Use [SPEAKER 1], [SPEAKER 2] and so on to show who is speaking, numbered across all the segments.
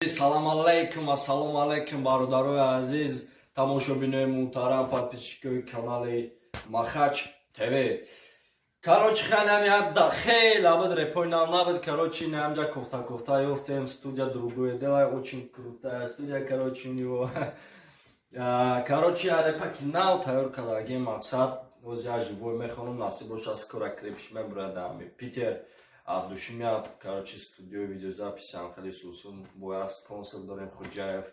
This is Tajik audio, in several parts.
[SPEAKER 1] салом алейкум, ассалому алейкум, бародарои азиз, тамошобинои муҳтарам, подписчикои канали Махач ТВ. Короче, ханами адда хел абад репойнал набуд, короче, намджа кофта ёфтем, студия другое делай, очень крутая студия, короче, у него. Короче, я репаки нав тайёр кардагим мақсад, оз я живой мехонам, насиб боша скоро клипш мебрадам. Питер Абдушимя, короче, студио видеозаписи Анхали Сусун, боя спонсор дорем Худжаев,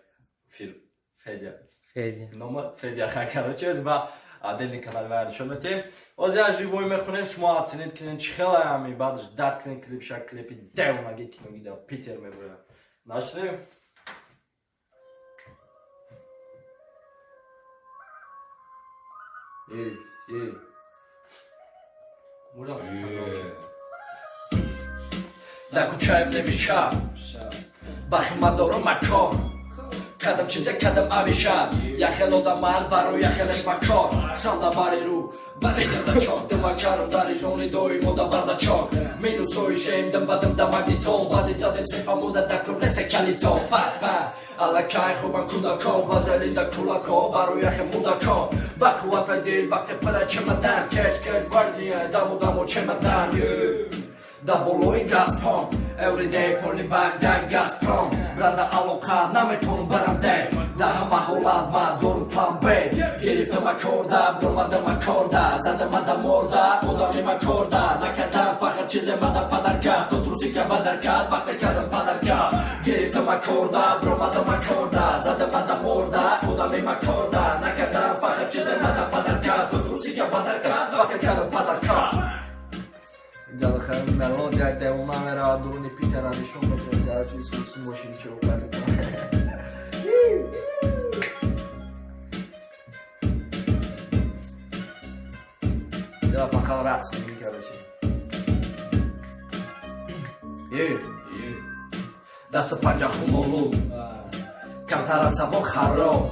[SPEAKER 1] Федя. Федя, короче, ба отдельный канал варишо метем. Оз я живой мехонам, шумо оценид кинен чихелаями, бад ждат кинен клипша, клипи дев маги кино гидев, Питер мебрадам. Начнем. Можем накучаем небеша, бахмадору мачор, кадам чизе кадам авиша, яхелода ман бару яхелеш мачор, шанда бариру, барида чок, демачар зарижони дой мода бардачок, минусой шем дам бадам дамагнитол, бади задем сефа мода дактор несе калитол, па. Алакай хубан кудачо, вазелида кулако, бару яхе мудачо, бакуата дил, бакте пара чемодан, кеш важнее, даму чемодан, да болой Газпром, everyday полни бак, да Газпром, бранда алока, наметон барамде, да хамахолад, ма дору план Б, гирифта мачорда, бромада мачорда, зада мада морда, одами мачорда, накатан фахар чизе мада падарка, то трусика бадарка, бахте кадам падарка, гирифта мачорда, бромада мачорда, зада мада морда, одами мачорда, накатан фахар чизе мада падарка, то трусика бадарка, бахте кадам падарка. Jalakharim melodiya devamlı radyo'ni Peter Alishon mekanı Susun boşun çok vardı. Ya bakal raks gibi kardeşim. Dasta panca humolu. Kantara sabo kharo.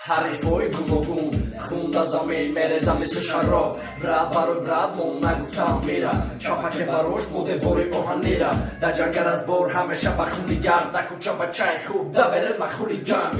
[SPEAKER 1] حریفوی گلوگون خونده زمین میرزم مثل شراب براد مون نگفتم میره چاپک براش بوده بوری اوهن نیره در جنگر از بور همیشه بخونی گرد در کوچه بچه خوب در برد مخولی جنگ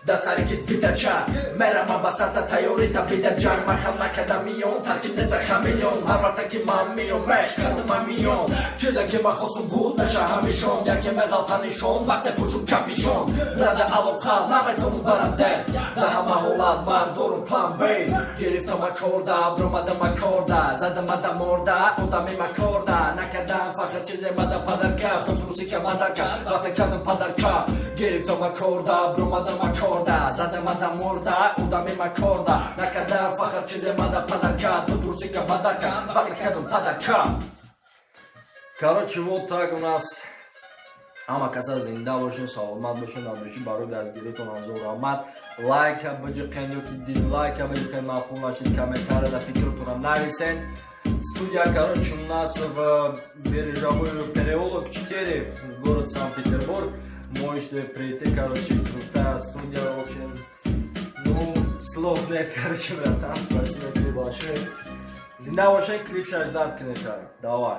[SPEAKER 1] در سرکت بیده چه میرم من بسرد تیاری تا بیده جنگ مخم نکده میون ترکیب نسه خمیلیون هر وقت که من میون مش کردم من میون چیزی که من خواستم بود نشه همیشون یکی مدال تنیشون وقت پوشون کپیشون رده علاقه نمیتونم برنده ده همه حولاد من دورم پلان بی گرفتم مکرده برومده مکرده زدم مده مرده آدمی مکرده نکدم فقط چیزی مده پدرکه تو دروسی که مدرکه وقت کردم پدرکه گرفتم مکرده برومده مکرده زدم مده مرده آدمی مکرده نکدم فقط چیزی مده پدرکه تو دروسی که مدرکه وقت کردم پدرکه. Короче, вот так у нас ҳама каса зинда бошин, саломат бошин, абдуши барои дастгиритон анзор омад. Лайка биҷиқен ёки дизлайка биҷиқен, маъқул нашид, комментарияда фикротонам нависен. Студия, короче, у нас в Бережной переулок 4, город Санкт-Петербург. Можете прийти, короче, крутая студия, в общем, ну, слов нет, короче, братан, спасибо тебе большое. Зинда бошин, клип ждать, конечно, давай.